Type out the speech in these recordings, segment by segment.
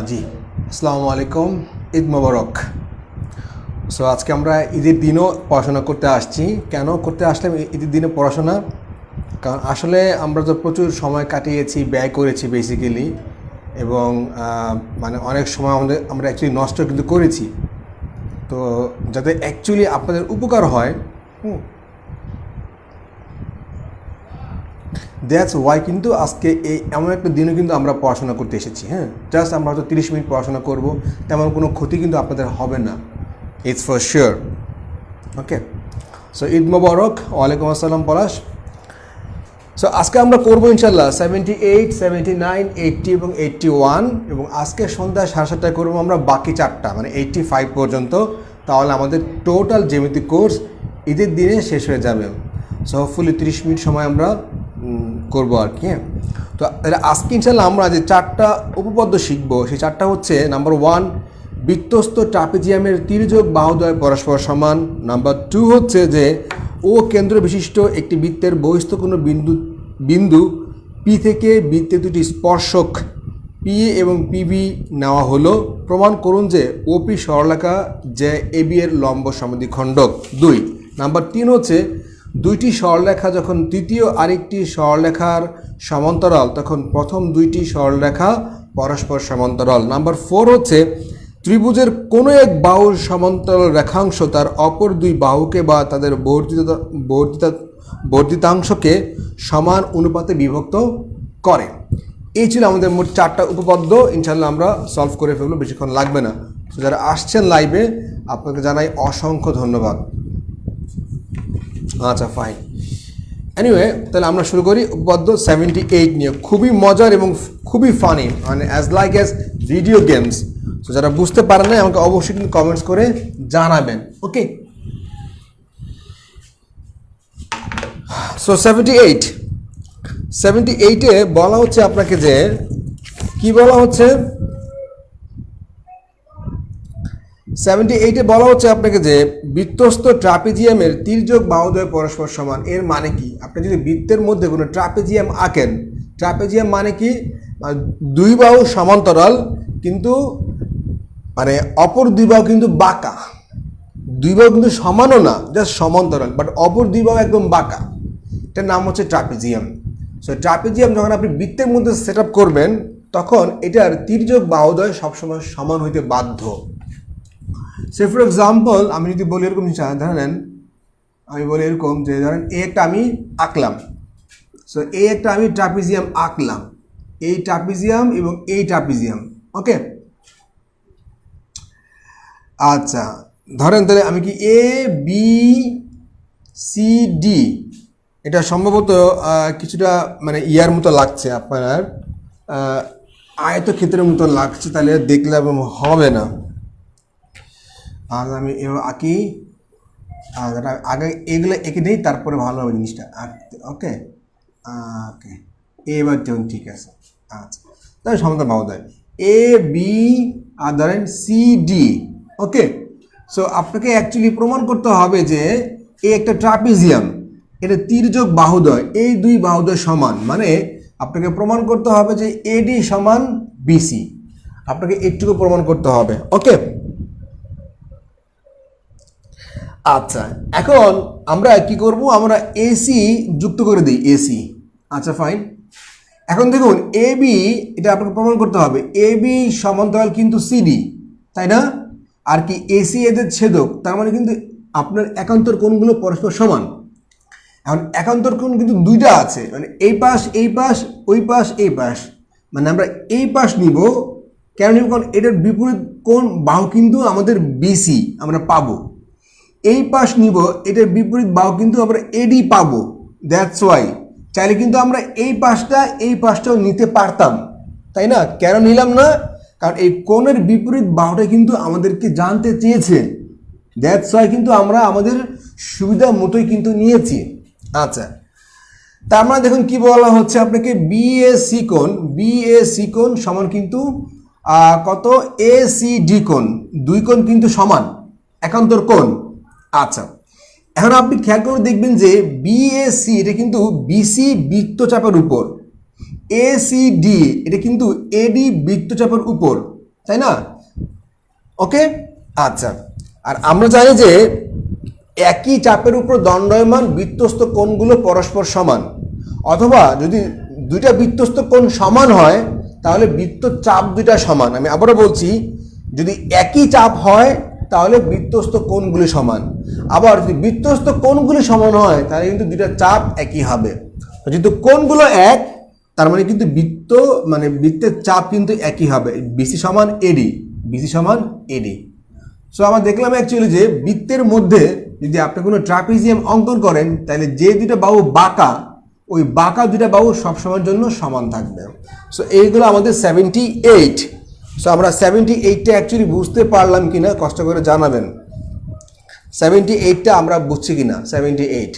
জি, আসসালামু আলাইকুম, ঈদ মোবারক। সো আজকে আমরা ঈদের দিনও পড়াশোনা করতে আসছি। কেন করতে আসলাম ঈদের দিনে পড়াশোনা? কারণ আসলে আমরা তো প্রচুর সময় কাটিয়েছি, ব্যয় করেছি বেসিক্যালি, এবং মানে অনেক সময় আমরা অ্যাকচুয়ালি নষ্ট কিন্তু করেছি। তো যাতে অ্যাকচুয়ালি আপনাদের উপকার হয়, দ্যাটস ওয়াই কিন্তু আজকে এই এমন একটা দিনও কিন্তু আমরা পড়াশোনা করতে এসেছি। হ্যাঁ, জাস্ট আমরা হয়তো 30 মিনিট পড়াশোনা করব, তেমন কোনো ক্ষতি কিন্তু আপনাদের হবে না, it's for sure. Okay, so Eid মোবারক। ওয়ালাইকুম আসসালাম পলাশ। সো আজকে আমরা করবো ইনশাল্লাহ 78, 79, 80 এবং 81, এবং আজকে সন্ধ্যা 7:30টায় করবো আমরা বাকি 4টা, মানে 85 পর্যন্ত। তাহলে আমাদের টোটাল জ্যামিতি কোর্স ঈদের দিনে শেষ হয়ে যাবে। সো হোপফুলি 30 মিনিট সময় আমরা করবো আর কি। হ্যাঁ, তো আজকে ইনশাল্লাহ আমরা যে 4টা উপপাদ্য শিখবো, সেই 4টা হচ্ছে: নাম্বার 1, বৃত্তস্থ ট্রাপিজিয়ামের তির্যক বাহুদ্বয় পরস্পর সমান। নাম্বার 2 হচ্ছে যে ও কেন্দ্র বিশিষ্ট একটি বৃত্তের বহিস্থ কোনো বিন্দু পি থেকে বৃত্তের দুটি স্পর্শক পি এবং পিবি নেওয়া হলো। প্রমাণ করুন যে ওপি সরলরেখা যে এবি এর লম্ব সমদ্বিখণ্ডক। 2 নাম্বার 3 হচ্ছে দুইটি সরলরেখা যখন তৃতীয় আরেকটি সরলরেখার সমান্তরাল, তখন প্রথম দুইটি সরলরেখা পরস্পর সমান্তরাল। নাম্বার 4 হচ্ছে ত্রিভুজের কোনো এক বাহুর সমান্তরাল রেখাংশ তার অপর দুই বাহুকে বা তাদের বর্ধিতাংশকে সমান অনুপাতে বিভক্ত করে। এই ছিল আমাদের মোট 4টা উপপাদ্য। ইনশাল্লাহ আমরা সলভ করে ফেলবো, বেশিক্ষণ লাগবে না। তো যারা আসছেন লাইভে, আপনাকে জানাই অসংখ্য ধন্যবাদ। আচ্ছা, ফাইন। এনিওয়ে, তাহলে আমরা শুরু করি উপপাদ্য 78 নিয়ে। খুবই মজার এবং খুবই ফানি, মানে as like as video games. তো যারা বুঝতে পারেন না, আমাকে অবশ্যই কিন্তু কমেন্টস করে জানাবেন। ওকে, সো 78-এ বলা হচ্ছে আপনাকে যে কি বলা হচ্ছে, 78-এ বলা হচ্ছে আপনাকে যে বৃত্তস্থ ট্রাপিজিয়ামের তির্যক বাহুদ্বয় পরস্পর সমান। এর মানে কি? আপনি যদি বৃত্তের মধ্যে কোনো ট্রাপিজিয়াম আঁকেন, ট্রাপিজিয়াম মানে কি? দুই বাহু সমান্তরাল, কিন্তু মানে অপর দুই বাহু কিন্তু বাঁকা। দুই বাহু কিন্তু সমানও না, জাস্ট সমান্তরাল, বাট অপর দুই বাহু একদম বাঁকা। এটার নাম হচ্ছে ট্রাপিজিয়াম। সো ট্রাপিজিয়াম যখন আপনি বৃত্তের মধ্যে সেট আপ করবেন, তখন এটার তির্যক বাহুদ্বয় সবসময় সমান হইতে বাধ্য। সে ফর এক্সাম্পল, আমি যদি বলি এরকম, ধরেন আমি বলি এরকম যে, ধরেন এই একটা আমি আঁকলাম। সো এই একটা আমি ট্রাপিজিয়াম আঁকলাম, এই ট্রাপিজিয়াম এবং এই ট্রাপিজিয়াম। ওকে, আচ্ছা, ধরেন তাহলে আমি কি এ বি সি ডি, এটা সম্ভবত কিছুটা মানে ইয়ার মতো লাগছে, আপনার আয়তক্ষেত্রের মতো লাগছে, তাহলে দেখলে হবে না। আর আমি এবার আঁকি, আগে এগুলো এঁকে নেই, তারপরে ভালো হবে জিনিসটা আঁকতে। ওকে ওকে, এবার যেমন ঠিক আছে। আচ্ছা, তাহলে সমান্তরাল বাহুদ্বয় এ বি আর ধরেন সি ডি। ওকে, সো আপনাকে অ্যাকচুয়ালি প্রমাণ করতে হবে যে এই একটা ট্রাপিজিয়াম, এটা তির্যক বাহুদ্বয়, এই দুই বাহুদ্বয় সমান। মানে আপনাকে প্রমাণ করতে হবে যে এডি সমান বিসি, আপনাকে একটুকু প্রমাণ করতে হবে। ওকে, আচ্ছা, এখন আমরা কি করব, আমরা এসি যুক্ত করে দিই, এসি। আচ্ছা, ফাইন। এখন দেখুন এ বি, এটা আপনাকে প্রমাণ করতে হবে এ বি সমান্তরাল কিন্তু সিডি, তাই না? আর কি এসি এদের ছেদক, তার মানে কিন্তু আপনার একান্তর কোণগুলো পরস্পর সমান। এখন একান্তর কোণ কিন্তু দুইটা আছে, মানে এই পাশ এই পাশ, ওই পাশ এই পাশ। মানে আমরা এই পাশ নিব, কেন নিব? কারণ এটার বিপরীত কোণ বাহু কিন্তু আমাদের বিসি আমরা পাবো। এই পাশ নিব, এটার বিপরীত বাহু কিন্তু আমরা এডি পাবো। দ্যাটস ওয়াই চাইলে কিন্তু আমরা এই পাশটাও নিতে পারতাম, তাই না? কেন নিলাম না? কারণ এই কোণের বিপরীত বাহুটা কিন্তু আমাদেরকে জানতে চেয়েছে। দ্যাটস ওয়াই কিন্তু আমরা আমাদের সুবিধা মতোই কিন্তু নিয়েছি। আচ্ছা, তার মানে দেখুন কি বলা হচ্ছে আপনাকে, বিএসি কোণ সমান কিন্তু কত, এসিডি কোণ। দুই কোণ কিন্তু সমান, একান্তর কোণ। আচ্ছা, এখন আপনি খেয়াল করে দেখবেন যে বিএসি, এটা কিন্তু বিসি বৃত্তচাপের উপর, এসিডি এটা কিন্তু এডি বৃত্তচাপের উপর, তাই না? ওকে, আচ্ছা। আর আমরা জানি যে একই চাপের উপর দণ্ডায়মান বৃত্তস্থ কোণগুলো পরস্পর সমান, অথবা যদি দুইটা বৃত্তস্থ কোণ সমান হয় তাহলে বৃত্ত চাপ দুইটা সমান। আমি আবারও বলছি, যদি একই চাপ হয় তাহলে বৃত্তস্থ কোণগুলি সমান, আবার যদি বৃত্তস্থ কোণগুলি সমান হয় তাহলে কিন্তু দুইটা চাপ একই হবে। যেহেতু কোণগুলো এক, তার মানে কিন্তু বৃত্তের চাপ কিন্তু একই হবে। বিসি সমান এডি, বিসি সমান এডি। সো আমরা দেখলাম অ্যাকচুয়ালি যে বৃত্তের মধ্যে যদি আপনি কোনো ট্রাপিজিয়াম অঙ্কন করেন তাহলে যে দুইটা বাহু বাঁকা, ওই বাঁকা দুইটা বাহু সবসময়ের জন্য সমান থাকবে। সো এইগুলো আমাদের 78। সো আমরা 78টা অ্যাকচুয়ালি বুঝতে পারলাম কিনা কষ্ট করে জানাবেন। 78টা আমরা বুঝছি কিনা। 78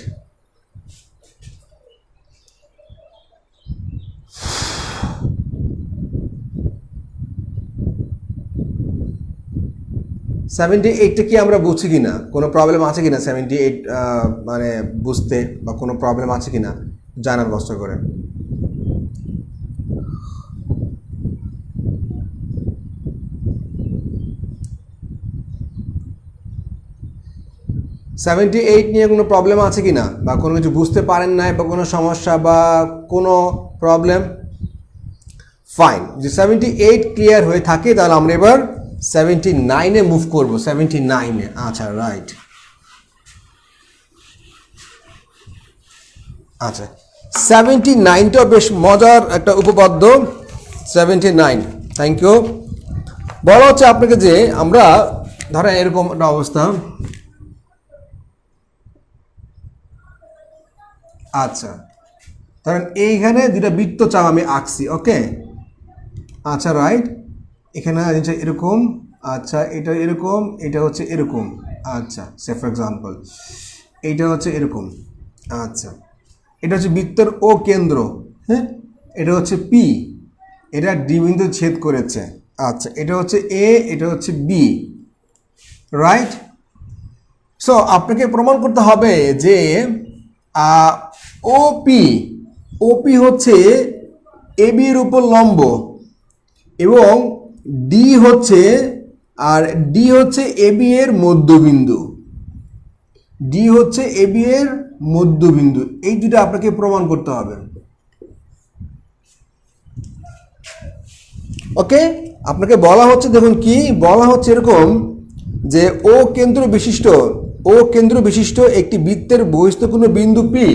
78টা কি আমরা বুঝছি কিনা, কোনো প্রবলেম আছে কিনা 78 মানে বুঝতে, বা কোনো প্রবলেম আছে কিনা জানার কষ্ট করেন। সেভেন্টি এইট নিয়ে কোনো প্রবলেম আছে কিনা, বা কোনো কিছু বুঝতে পারেন নাই, বা কোনো সমস্যা বা কোনো প্রবলেম? ফাইন, যে 78 ক্লিয়ার হয়ে থাকে তাহলে আমরা এবার 79-এ মুভ করবো। 79-এ, আচ্ছা রাইট। আচ্ছা, 79টাও বেশ মজার একটা উপপাদ্য। 79, থ্যাংক ইউ। বলা হচ্ছে আপনাকে যে আমরা ধরেন এরকম একটা অবস্থা, আচ্ছা ধরেন এইখানে দুটা বৃত্তচাপ আমি আঁকছি, ওকে, আচ্ছা রাইট। এখানে জিনিসটা এরকম, আচ্ছা এটা এরকম, এটা হচ্ছে এরকম, আচ্ছা সে ফর এক্সাম্পল এইটা হচ্ছে এরকম, আচ্ছা এটা হচ্ছে বৃত্তের ও কেন্দ্র, হ্যাঁ, এটা হচ্ছে পি, এটা ডি বিন্দু ছেদ করেছে, আচ্ছা এটা হচ্ছে এ, এটা হচ্ছে বি, রাইট। সো আপনাকে প্রমাণ করতে হবে যে ওপি, ওপি হচ্ছে এবি এর উপর লম্ব, এবং ডি হচ্ছে এবি এর মধ্যবিন্দু, ডি হচ্ছে এবি এর মধ্যবিন্দু। এই দুটো আপনাকে প্রমাণ করতে হবে, ওকে। আপনাকে বলা হচ্ছে, দেখুন কি বলা হচ্ছে, এরকম যে ও কেন্দ্র বিশিষ্ট একটি বৃত্তের বহিস্থ বিন্দু পি,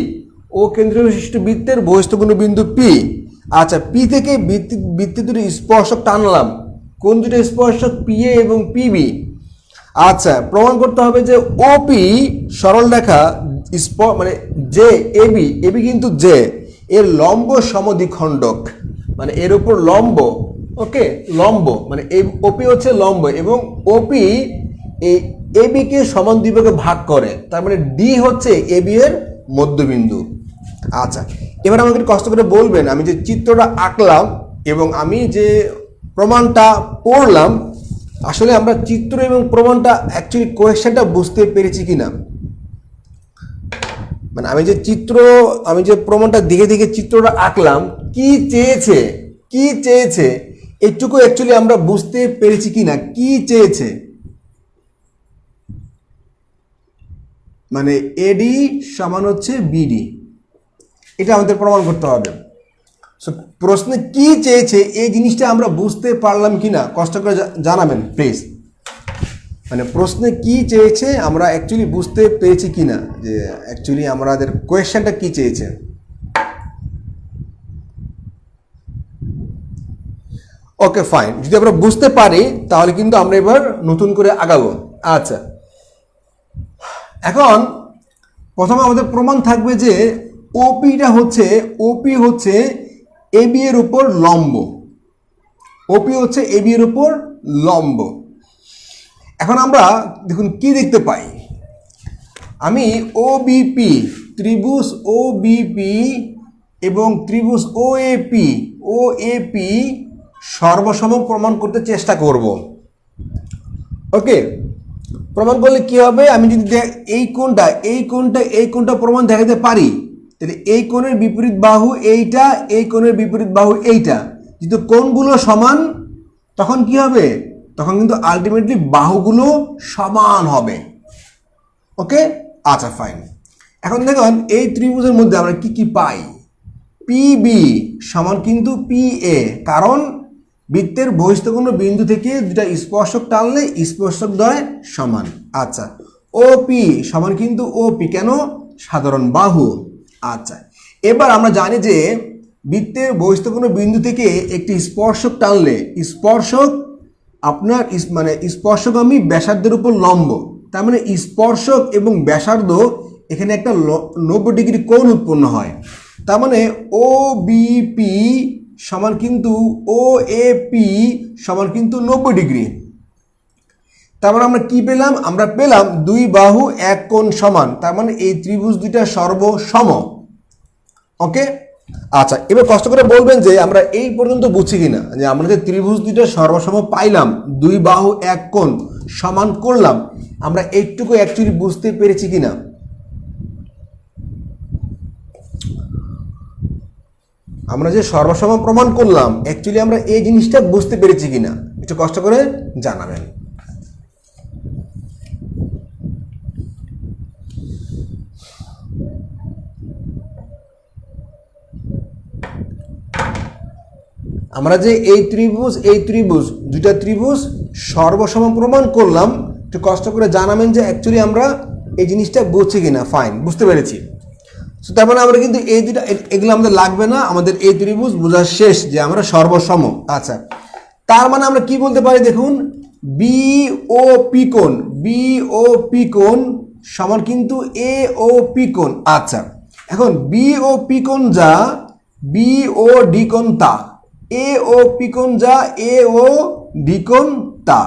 ও কেন্দ্র বিশিষ্ট বৃত্তের বহিস্থ বিন্দু পি। আচ্ছা, পি থেকে বৃত্ত দুটি স্পর্শক টানলাম, কোন দুটো স্পর্শক? পি এ এবং পিবি। আচ্ছা, প্রমাণ করতে হবে যে ওপি সরল রেখা মানে যে এবি, এবি কিন্তু যে এর লম্ব সমদ্বিখণ্ডক, মানে এর উপর লম্ব, ওকে, লম্ব মানে ওপি হচ্ছে লম্ব, এবং ওপি এই এবি কে সমান দুই ভাগে ভাগ করে, তার মানে ডি হচ্ছে এবি এর মধ্যবিন্দু। আচ্ছা, এবার আমাকে কষ্ট করে বলবেন, আমি যে চিত্রটা আঁকলাম এবং আমি যে প্রমাণটা পড়লাম, আসলে আমরা চিত্র এবং প্রমাণটা অ্যাকচুয়ালি কোয়েশ্চেনটা বুঝতে পেরেছি কিনা। মানে আমি যে প্রমাণটা দিকে দিকে চিত্রটা আঁকলাম, কি চেয়েছে এইটুকু অ্যাকচুয়ালি আমরা বুঝতে পেরেছি কিনা, কি চেয়েছে, মানে এডি সমান হচ্ছে বিডি, এটা আমাদের প্রমাণ করতে হবে। সো প্রশ্নে কি চেয়েছে এই জিনিসটা আমরা বুঝতে পারলাম কিনা কষ্ট করে জানাবেন প্লিজ। মানে প্রশ্নে কি চেয়েছে আমরা অ্যাকচুয়ালি বুঝতে পেরেছি কিনা, যে অ্যাকচুয়ালি আমাদের কোয়েশ্চেনটা কি চেয়েছে। ওকে ফাইন, যদি আমরা বুঝতে পারি তাহলে কিন্তু আমরা এবার নতুন করে আগাবো। আচ্ছা, এখন প্রথমে আমাদের প্রমাণ থাকবে যে ওপি হচ্ছে এবি এর উপর লম্ব, ওপি হচ্ছে এবি এর উপর লম্ব। এখন আমরা দেখুন কি দেখতে পাই, আমি ওবিপি, ত্রিভুজ ওবিপি এবং ত্রিভুজ ওএপি সর্বসম প্রমাণ করতে চেষ্টা করব, ওকে। প্রমাণ করলে কি হবে, আমি যদি এই কোণটা প্রমাণ দেখাতে পারি, তাহলে এই কোণের বিপরীত বাহু এইটা, এই কোণের বিপরীত বাহু এইটা। যেহেতু কোণগুলো সমান তখন কি হবে, তখন কিন্তু আলটিমেটলি বাহুগুলো সমান হবে। ওকে, আচ্ছা ফাইন। এখন দেখুন এই ত্রিভুজের মধ্যে আমরা কি কি পাই, পিবি সমান কিন্তু পিএ, কারণ বৃত্তের বহিস্থ বিন্দু থেকে দুটা স্পর্শক টানলে স্পর্শক দ্বয় সমান। আচ্ছা, ওপি সমান কিন্তু ওপি, কেন, সাধারণ বাহু। আচ্ছা, এবার আমরা জানি যে বৃত্তের বহিস্থ বিন্দু থেকে একটি স্পর্শক টানলে স্পর্শক আপনার মানে স্পর্শগামী ব্যাসার্ধের উপর লম্ব, তার মানে স্পর্শক এবং ব্যাসার্ধ এখানে একটা 90 ডিগ্রি কোণ উৎপন্ন হয়। তার মানে ও বিপি সমান কিন্তু ও এপি সমান কিন্তু 90 ডিগ্রি। তারপর আমরা কি পেলাম, আমরা পেলাম দুই বাহু এক কোণ সমান, তার মানে এই ত্রিভুজ দুইটা সর্বসম। ওকে, আচ্ছা এবার কষ্ট করে বলবেন যে আমরা এই পর্যন্ত বুঝছি কিনা, যে আমরা যে ত্রিভুজ দুইটা সর্বসম পাইলাম, দুই বাহু এক কোণ সমান করলাম, আমরা এইটুকু অ্যাকচুয়ালি বুঝতে পেরেছি কিনা। আমরা যে সর্বসম প্রমাণ করলাম, অ্যাকচুয়ালি আমরা এই জিনিসটা বুঝতে পেরেছি কিনা, একটু কষ্ট করে জানাবেন। আমরা যে এই ত্রিভুজ দুইটা ত্রিভুজ সর্বসম প্রমাণ করলাম, একটু কষ্ট করে জানাবেন যে অ্যাকচুয়ালি আমরা এই জিনিসটা বুঝছি কিনা। ফাইন, বুঝতে পেরেছি। সো তার মানে আমরা কিন্তু এই দুইটা, এগুলো আমাদের লাগবে না, আমাদের এই ত্রিভুজ বোঝা শেষ যে আমরা সর্বসম। আচ্ছা, তার মানে আমরা কি বলতে পারি, দেখুন বিওপি কোণ সমান কিন্তু এওপি কোণ। আচ্ছা, এখন বিওপি কোণ যা বিওডি কোণ তা, এওপি কোণ যা এওডি কোণ তা।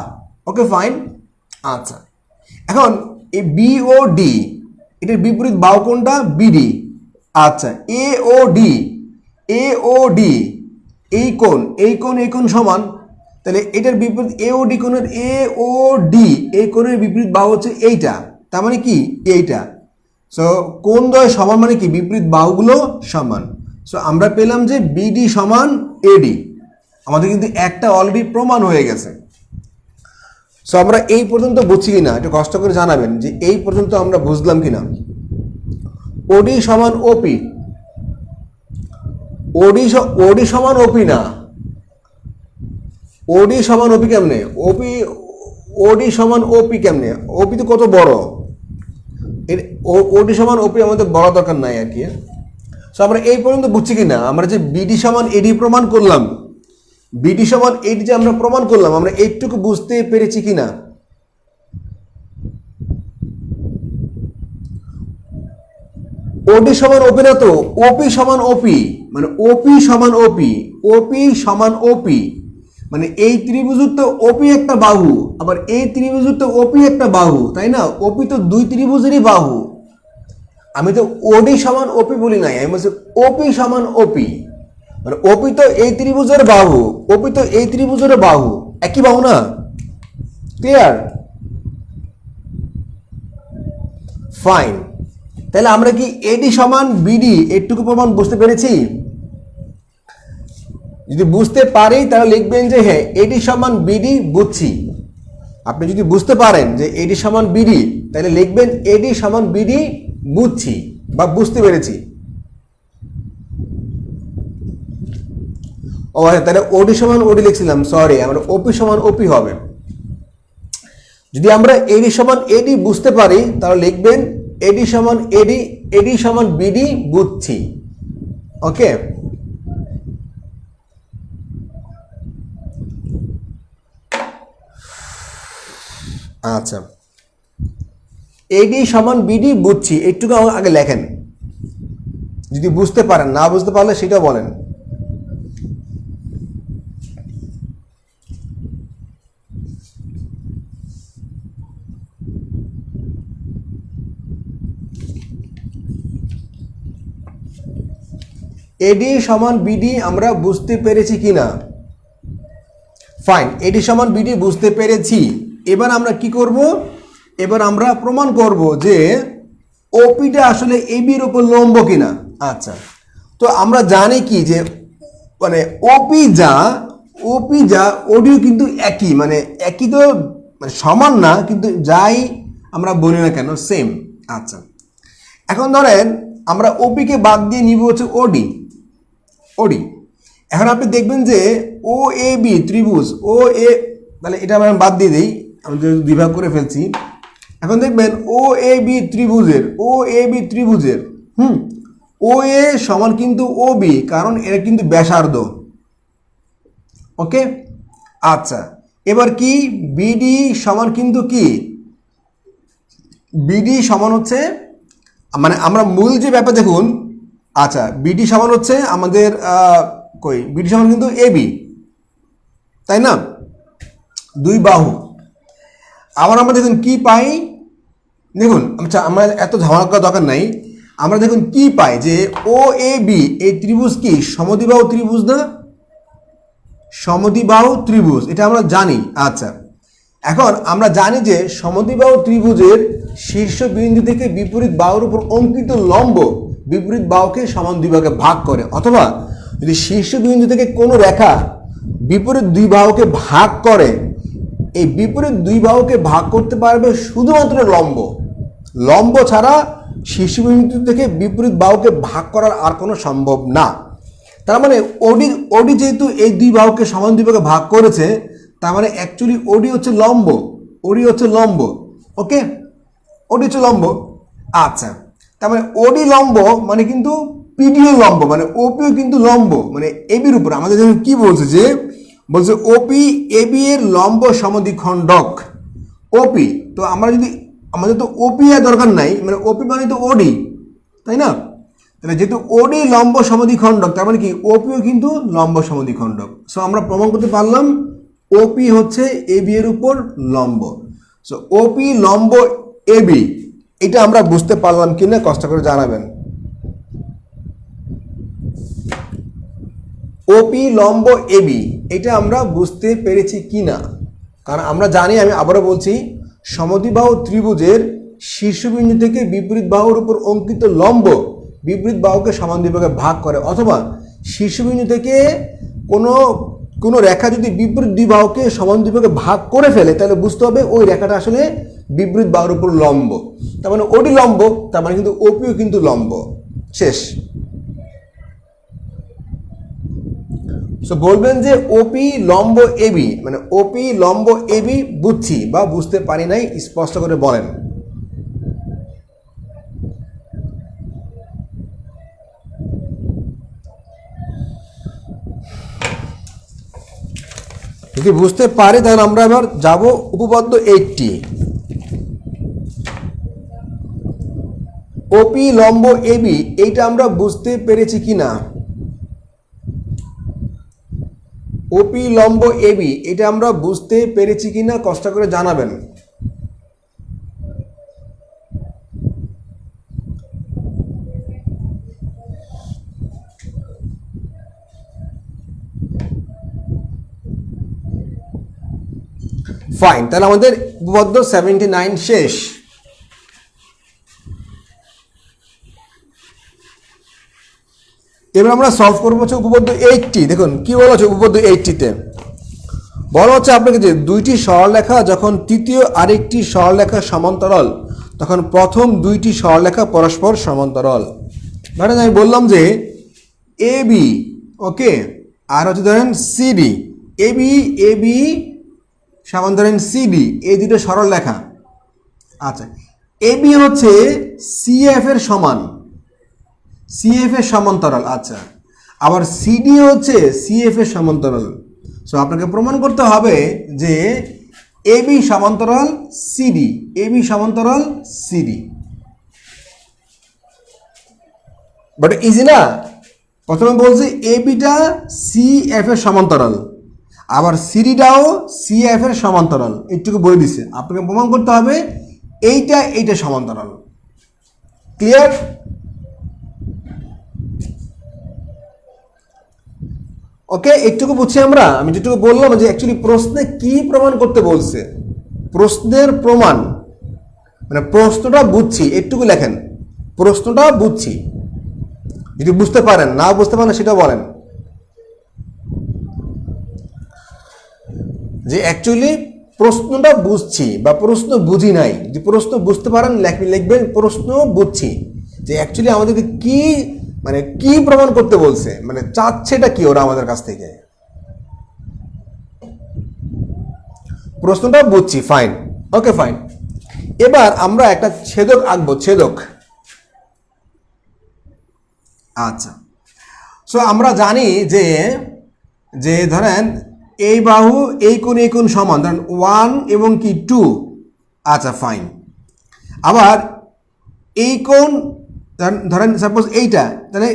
Okay fine. আচ্ছা, এখন এই বিওডি এটার বিপরীত বাহু কোণটা বিডি। আচ্ছা, এওডি এই কোণ সমান, তাহলে এটার বিপরীত এওডি কোণের এই কোণের বিপরীত বাহু হচ্ছে এইটা, তার মানে কি এইটা। সো কোণ দ্বয় সমান মানে কি, বিপরীত বাহুগুলো সমান। সো আমরা পেলাম যে বিডি সমান এডি, আমাদের কিন্তু একটা অলরেডি প্রমাণ হয়ে গেছে। সো আমরা এই পর্যন্ত বুঝছি কিনা একটু কষ্ট করে জানাবেন যে এই পর্যন্ত আমরা বুঝলাম কিনা। ওডি সমান ওপি, ওডি সমান ওপি না, ওডি সমান ওপি কেমনে, ওডি সমান ওপি কেমনে, ওপি তো কত বড়, ওডি সমান ওপি আমাদের বড় দরকার নাই আর কি। সো আমরা এই পর্যন্ত বুঝছি কিনা, আমরা যে বিডি সমান এডি প্রমাণ করলাম, বিডি সমান এডি যে আমরা প্রমাণ করলাম, আমরা এইটুকু বুঝতে পেরেছি কিনা। ওডি সমান ওপি না তো, ওপি সমান ওপি, মানে ওপি সমান ওপি, মানে এই ত্রিভুজযুক্ত ওপি একটা বাহু, আবার এই ত্রিভুজযুক্ত ওপি একটা বাহু, তাই না, ওপি তো দুই ত্রিভুজেরই বাহু। আমি তো ওডি সমান ওপি বলি নাই, আমি বলছি ওপি সমান ওপি, মানে ওপি তো এই ত্রিভুজের বাহু, ওপি তো এই ত্রিভুজের বাহু, একই বাহু না। ক্লিয়ার? ফাইন। তাহলে আমরা কি এডি সমান বিডি এটুকু প্রমাণ বুঝতে পেরেছি? যদি বুঝতে পারি তাহলে লিখবেন যে হ্যাঁ এডি সমান বিডি বুঝছি। আপনি যদি বুঝতে পারেন যে এডি সমান বিডি, তাহলে লিখবেন এডি সমান বিডি বুঝছি বা বুঝতে পেরেছি। ও হ্যাঁ, তাহলে ওডি সমান ওডি লিখছিলাম, সরি, আমরা ওপি সমান ওপি হবে। যদি আমরা এডি সমান এডি বুঝতে পারি তাহলে লিখবেন এডি সমান এডি, এডি সমান বিডি বুঝছি। ওকে, আচ্ছা, এডি সমান বিডি বুঝছি একটুকু আগে লেখেন, যদি বুঝতে পারেন, না বুঝতে পারলে সেটা বলেন। এডি সমান বিডি আমরা বুঝতে পেরেছি কিনা। ফাইন, এডি সমান বিডি বুঝতে পেরেছি। এবার আমরা কি করব, এবার আমরা প্রমাণ করব যে ওপিটা আসলে এবির উপর লম্ব কিনা। আচ্ছা, তো আমরা জানি কি যে মানে ওপি যা ওডিও কিন্তু একই, মানে একই তো মানে সমান না, কিন্তু যাই আমরা বলি না কেন সেম। আচ্ছা, এখন ধরেন আমরা ওপিকে বাদ দিয়ে নিব হচ্ছে ওডি। এখন আপনি দেখবেন যে ও এ বি ত্রিভুজ ও এ, তাহলে এটা আমরা বাদ দিয়ে দিই, আমি বিভাগ করে ফেলছি। এখন দেখবেন ও এ বি ত্রিভুজের ও এ সমান কিন্তু ও বি, কারণ এর কিন্তু ব্যাসার্ধ। ওকে, আচ্ছা, এবার কি বিডি সমান কিন্তু কি বিডি সমান হচ্ছে, মানে আমরা মূল যে ব্যাপার দেখুন। আচ্ছা, বিডি সমান হচ্ছে আমাদের বিডি সমান কিন্তু এ বি, তাই না, দুই বাহু। আবার আমরা দেখুন কি পাই, দেখুন আচ্ছা আমরা এত ঝামেলা করার দরকার নাই, আমরা দেখুন কি পাই যে ও এ বি এই ত্রিভুজ কি সমদ্বিবাহু ত্রিভুজ না, সমদ্বিবাহু ত্রিভুজ, এটা আমরা জানি। আচ্ছা, এখন আমরা জানি যে সমদ্বিবাহু ত্রিভুজের শীর্ষ বিন্দু থেকে বিপরীত বাহুর উপর অঙ্কিত লম্ব বিপরীত বাহুকে সমান দুই ভাগে ভাগ করে, অথবা যদি শীর্ষ বিন্দু থেকে কোনো রেখা বিপরীত দুই বাহুকে ভাগ করে, এই বিপরীত দুই বাহুকে ভাগ করতে পারবে শুধুমাত্র লম্ব ছাড়া শীর্ষবিন্দু থেকে বিপরীত বাহুকে ভাগ করার আর কোনো সম্ভব না। তার মানে ওডি যেহেতু এই দুই বাহুকে সমান দুই ভাগে ভাগ করেছে, তার মানে অ্যাকচুয়ালি ওডি হচ্ছে লম্ব। ওকে, ওডি হচ্ছে লম্ব। আচ্ছা, তার মানে ওডি লম্ব মানে কিন্তু পিডিও লম্ব, মানে ওপিও কিন্তু লম্ব, মানে এবির উপর। আমাদের কি বলছে যে বলছে ওপি এবি এর লম্ব সমদ্বিখণ্ডক ওপি। তো আমরা যদি আমাদের তো ওপি এর দরকার নাই, মানে ওপি মানে তো ওডি, তাই না? তাহলে যেহেতু ওডি লম্ব সমদ্বিখণ্ডক, তার মানে কি ওপিও কিন্তু লম্ব সমদ্বিখণ্ডক। সো আমরা প্রমাণ করতে পারলাম ওপি হচ্ছে এবি এর উপর লম্ব। সো ওপি লম্ব এবি, এটা আমরা বুঝতে পারলাম কিনা কষ্ট করে জানাবেন। ওপি লম্ব এবি এটা আমরা বুঝতে পেরেছি কিনা, কারণ আমরা জানি, আমি আবারও বলছি, সমদ্বিবাহু ত্রিভুজের শীর্ষবিন্দু থেকে বিপরীত বাহুর উপর অঙ্কিত লম্ব বিপরীত বাহুকে সমান দুই ভাগে ভাগ করে, অথবা শীর্ষবিন্দু থেকে কোনো রেখা যদি বিপরীত দুই বাহুকে সমান দুই ভাগে ভাগ করে ফেলে, তাহলে বুঝতে হবে ওই রেখাটা আসলে বিপরীত বাহুর উপর লম্ব। তার মানে ওডি লম্ব, তার মানে কিন্তু ওপিও কিন্তু লম্ব। শেষ। সো বলবেন যে ওপি লম্ব এবি, মানে ওপি লম্ব এবি বুঝছি বা বুঝতে পারি নাই, স্পষ্ট করে বলেন। যদি বুঝতে পারি তাহলে আমরা এবার যাব উপপাদ্য 80। ওপি লম্ব এবি এইটা আমরা বুঝতে পেরেছি কিনা, ওপি লম্ব এবি এটা আমরা বুঝতে পেরেছি কিনা কষ্ট করে জানাবেন। ফাইন, তাহলে আমাদের উপপাদ্য 79 শেষ। এবার আমরা সলভ করবো হচ্ছে উপপাদ্য 80। দেখুন কি বলা হচ্ছে উপপাদ্য 80-তে, বলা হচ্ছে আপনাকে যে দুইটি সরলরেখা যখন তৃতীয় আরেকটি সরলরেখা সমান্তরাল, তখন প্রথম দুইটি সরলরেখা পরস্পর সমান্তরাল। ধরেন আমি বললাম যে এ বি, ওকে, আর হচ্ছে ধরেন সিডি, এ বি সমান ধরেন সিডি, এই দুটো সরলরেখা। আচ্ছা, এ বি হচ্ছে সিএফ এর সমান, সিএফ এর সমান্তরাল। আচ্ছা, আবার সিডি হচ্ছে সিএফ এর সমান্তরাল। সো আপনাকে প্রমাণ করতে হবে যে এবি সমান্তরাল সিডি, এবি সমান্তরাল সিডি। বাট ইজি না? প্রথমে বলছি এবিটা সিএফ এর সমান্তরাল, আবার সিডিটাও সিএফ এর সমান্তরাল, এইটুকু বলে দিছে। আপনাকে প্রমাণ করতে হবে এইটা সমান্তরাল। ক্লিয়ার? ওকে, একটুকু বুঝছি আমরা। আমি যেটুকু বললাম যে অ্যাকচুয়ালি প্রশ্নে কি প্রমাণ করতে বলছে, প্রশ্নের প্রমাণ মানে প্রশ্নটা বুঝছি, একটুকু লেখেন প্রশ্নটা বুঝছি। যদি বুঝতে পারেন, না বুঝতে পারেন সেটাও বলেন। যে অ্যাকচুয়ালি প্রশ্নটা বুঝছি বা প্রশ্ন বুঝি নাই, যদি প্রশ্ন বুঝতে পারেন লিখবেন প্রশ্ন বুঝছি, যে অ্যাকচুয়ালি আমাদেরকে কি মানে কি প্রমাণ করতে বলছে, মানে চাচ্ছেটা কি ওরা আমাদের কাছ থেকে। প্রশ্নটা বুঝছি, ফাইন, ওকে ফাইন। এবার আমরা একটা ছেদক আঁকবো, ছেদক। আচ্ছা, সো আমরা জানি যে যে ধরেন এই বাহু এই কোণ সমান, ধরেন 1 এবং কি 2। আচ্ছা ফাইন। আবার এই কোণ ধরেন সাপোজ এইটা, তাহলে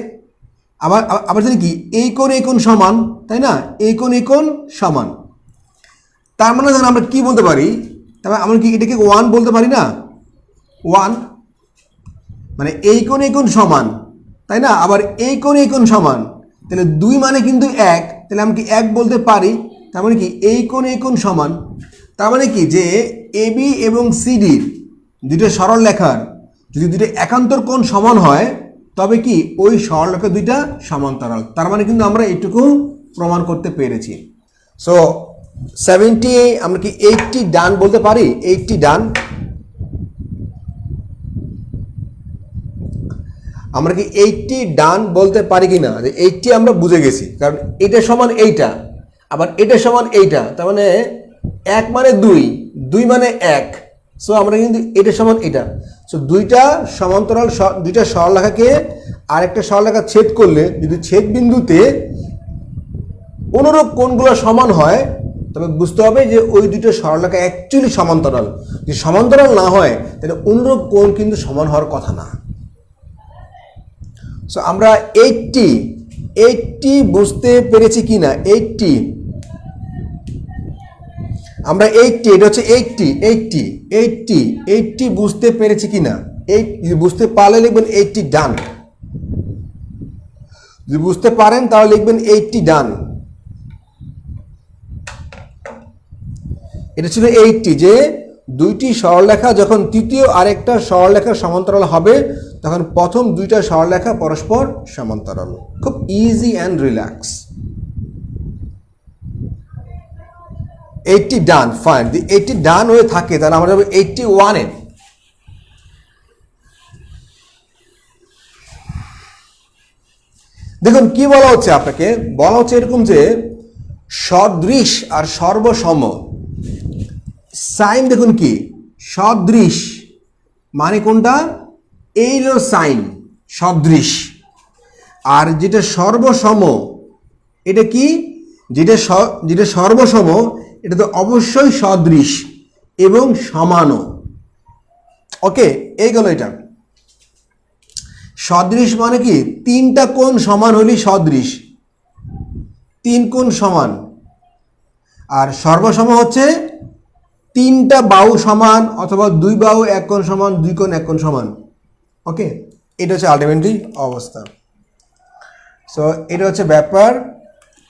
আবার আবার জানি কি এই কোণ সমান, তাই না? এই কোণ সমান, তার মানে ধরেন আমরা কি বলতে পারি, তারপরে আমরা কি এটাকে 1 বলতে পারি না? 1 মানে এই কোণ সমান, তাই না? আবার এই কোণ সমান, তাহলে 2 মানে কিন্তু 1, তাহলে আমি কি 1 বলতে পারি। তার মানে কি এই কোণ সমান, তার মানে কি যে এবি এবং সিডির দুটো সরল রেখার যদি দুটো একান্তর কোণ সমান হয়, তবে কি ওই সরলরেখা দুইটা সমান্তরাল। তার মানে কিন্তু আমরা এইটুকু প্রমাণ করতে পেরেছি। সো 70 আমরা কি 80 ডান বলতে পারি? 80 ডান। আমরা কি 80 ডান বলতে পারি কি না? যে 80 আমরা বুঝে গেছি, কারণ এটা সমান এইটা, আবার এটা সমান এইটা, তার মানে 1 মানে 2, 2 মানে 1। সো আমরা কিন্তু এটা সমান এটা। সো দুইটা সমান্তরাল দুইটা সরলরেখাকে আরেকটা সরলরেখা ছেদ করলে যদি ছেদ বিন্দুতে অনুরূপ কোণগুলো সমান হয়, তবে বুঝতে হবে যে ওই দুটো সরলরেখা অ্যাকচুয়ালি সমান্তরাল। যদি সমান্তরাল না হয় তাহলে অনুরূপ কোণ কিন্তু সমান হওয়ার কথা না। সো আমরা 80 বুঝতে পেরেছি কি না? 80 আমরা 80, এটা হচ্ছে 80 বুঝতে পেরেছি কি না? বুঝতে পারলে লিখবেন 80 ডান। যদি বুঝতে পারেন তাহলে লিখবেন 80 ডান। এটা ছিল 80, যে দুইটি সরলরেখা যখন তৃতীয় আরেকটা সরলরেখার সমান্তরাল হবে, তখন প্রথম দুইটা সরলরেখা পরস্পর সমান্তরাল। খুব easy and relax. 80 done, fine. যদি 80 ডান হয়ে থাকে তাহলে আমরা যাবো 81-এ। দেখুন কি বলা হচ্ছে আপনাকে, বলা হচ্ছে এরকম যে সদৃশ আর সর্বসম। সাইন দেখুন কি সদৃশ মানে কোনটা? এই হলো সাইন সদৃশ। আর যেটা সর্বসম এটা কি? যেটা সর্বসম এটা তো অবশ্যই সদৃশ এবং সমানও। ওকে, এই গেল এটা। সদৃশ মানে কি তিনটা কোণ সমান হলেই সদৃশ, 3 কোণ সমান। আর সর্বসম হচ্ছে তিনটা বাহু সমান অথবা 2 বাহু 1 কোণ সমান, 2 কোণ 1 কোণ সমান। ওকে, এটা হচ্ছে আলটিমেটলি অবস্থা। সো এটা হচ্ছে ব্যাপার,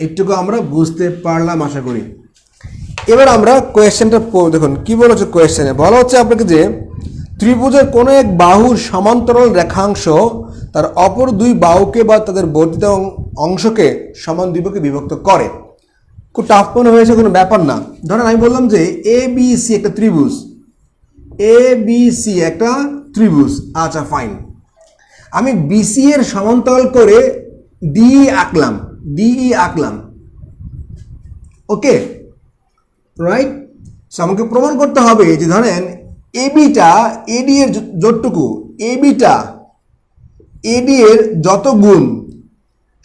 একটুকু আমরা বুঝতে পারলাম আশা করি। এবার আমরা কোয়েশ্চেনটা দেখুন কি বলা হচ্ছে। কোয়েশ্চেনে বলা হচ্ছে আপনাকে যে ত্রিভুজের কোনো এক বাহুর সমান্তরাল রেখাংশ তার অপর 2 বাহুকে বা তাদের বর্ধিত অংশকে সমান 2 ভাগে বিভক্ত করে। খুব টাফ মনে হয়েছে, কোনো ব্যাপার না। ধরেন আমি বললাম যে ABC একটা ত্রিভুজ, ABC একটা ত্রিভুজ। আচ্ছা ফাইন, আমি BC এর সমান্তরাল করে DE আঁকলাম। Okay right. সো আমাকে প্রমাণ করতে হবে যে ধরেন ABটা AD এর যতটুকু, ABটা AD এর যত গুণ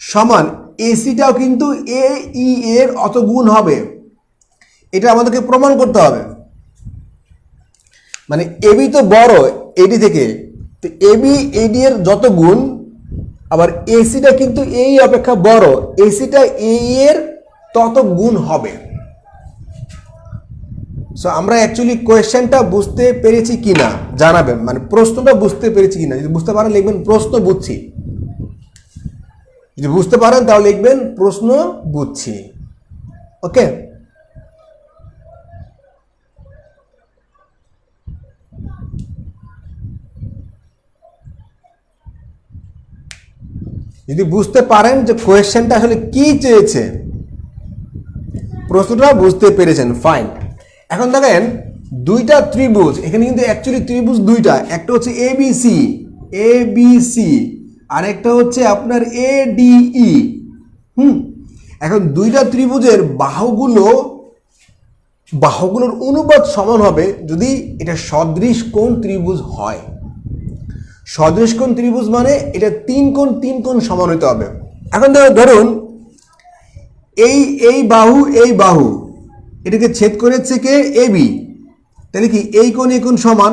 সমান ACটাও কিন্তু AE এর অত গুণ হবে। এটা আমাদেরকে প্রমাণ করতে হবে। মানে AB তো বড় AD থেকে, তো AB AD এর যত গুণ, আবার ACটা কিন্তু AE অপেক্ষা বড়, ACটা AE এর তত গুণ হবে। সো আমরা অ্যাকচুয়ালি কোয়েশ্চেনটা বুঝতে পেরেছি কিনা জানাবেন, মানে প্রশ্নটা বুঝতে পেরেছি কিনা। যদি বুঝতে পারেন লিখবেন প্রশ্ন বুঝছি, যদি বুঝতে পারেন তাহলে লিখবেন প্রশ্ন বুঝছি। ওকে, যদি বুঝতে পারেন যে কোয়েশ্চেনটা আসলে কি চেয়েছে, প্রশ্নটা বুঝতে পেরেছেন, ফাইন। এখন দেখেন দুইটা ত্রিভুজ, এখানে কিন্তু অ্যাকচুয়ালি ত্রিভুজ দুইটা, একটা হচ্ছে এবিসি আর একটা হচ্ছে আপনার এডিই। এখন দুইটা ত্রিভুজের বাহুগুলোর অনুপাত সমান হবে যদি এটা সদৃশ কোণ ত্রিভুজ হয়। সদৃশ কোণ ত্রিভুজ মানে এটা তিন কোণ সমান হতে হবে। এখন ধরুন এই বাহু এটাকে ছেদ করেছে কে, এবি, তাহলে কি এই কোণ সমান।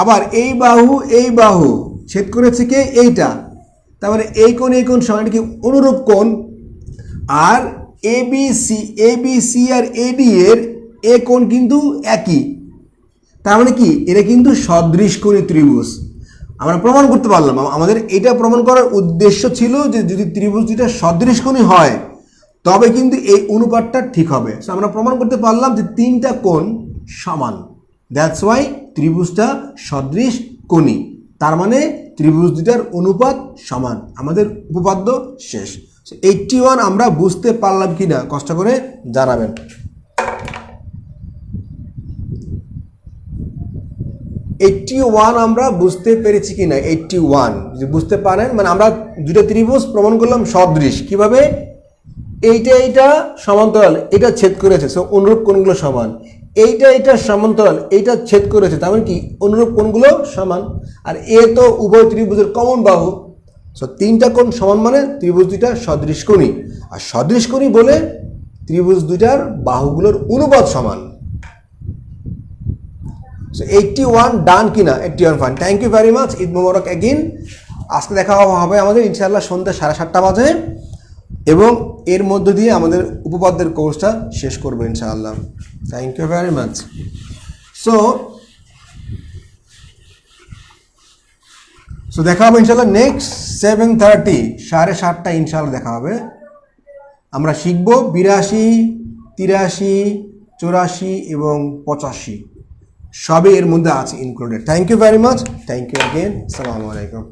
আবার এই বাহু ছেদ করেছে কে, এইটা, তার মানে এই কোণ সমান, এটা কি অনুরূপ কোণ। আর এবিসি আর এডি এর এ কোণ কিন্তু একই, তার মানে কি এটা কিন্তু সদৃশ কোণী ত্রিভুজ। আমরা প্রমাণ করতে পারলাম। আমাদের এটা প্রমাণ করার উদ্দেশ্য ছিল যে যদি ত্রিভুজ দুইটা সদৃশ কোণী হয় তবে কিন্তু এই অনুপাতটা ঠিক হবে। সো আমরা প্রমাণ করতে পারলাম যে তিনটা কোণ সমান, দ্যাটস ওয়াই ত্রিভুজটা সদৃশ কোণী, তার মানে ত্রিভুজ দুইটার অনুপাত সমান। আমাদের উপপাদ্য শেষ। 81 আমরা বুঝতে পারলাম কিনা কষ্ট করে জানাবেন। 81 আমরা বুঝতে পেরেছি কিনা। 81 যদি বুঝতে পারেন, মানে আমরা দুটো ত্রিভুজ প্রমাণ করলাম সদৃশ। কিভাবে? এইটা সমান্তরাল, এটা ছেদ করেছে, সো অনুরূপ কোণগুলো সমান। এইটা সমান্তরাল, এইটা ছেদ করেছে, তার মানে কি অনুরূপ কোণগুলো সমান। আর এ তো উভয় ত্রিভুজের কমন বাহু, সো তিনটা কোণ সমান মানে ত্রিভুজ দুইটা সদৃশ কোণী। আর সদৃশ কোণী বলে ত্রিভুজ দুইটার বাহুগুলোর অনুপাত সমান। সো 81 ডান কিনা? 81 fine. Thank you very much. Eid Mubarak again. আজকে দেখা হবে আমাদের ইনশাআল্লাহ সন্ধ্যা 7:30 বাজে, এবং এর মধ্য দিয়ে আমাদের উপপাদ্যের কোর্সটা শেষ করবো ইনশাআল্লাহ। Thank you very much. So দেখা হবে ইনশাআল্লাহ নেক্সট 7:30, 7:30 ইনশাআল্লাহ দেখা হবে। আমরা শিখব 82, 83, 84 এবং 85 সবই এর মধ্যে আছে included. Thank you very much. Thank you again. আসসালামু আলাইকুম।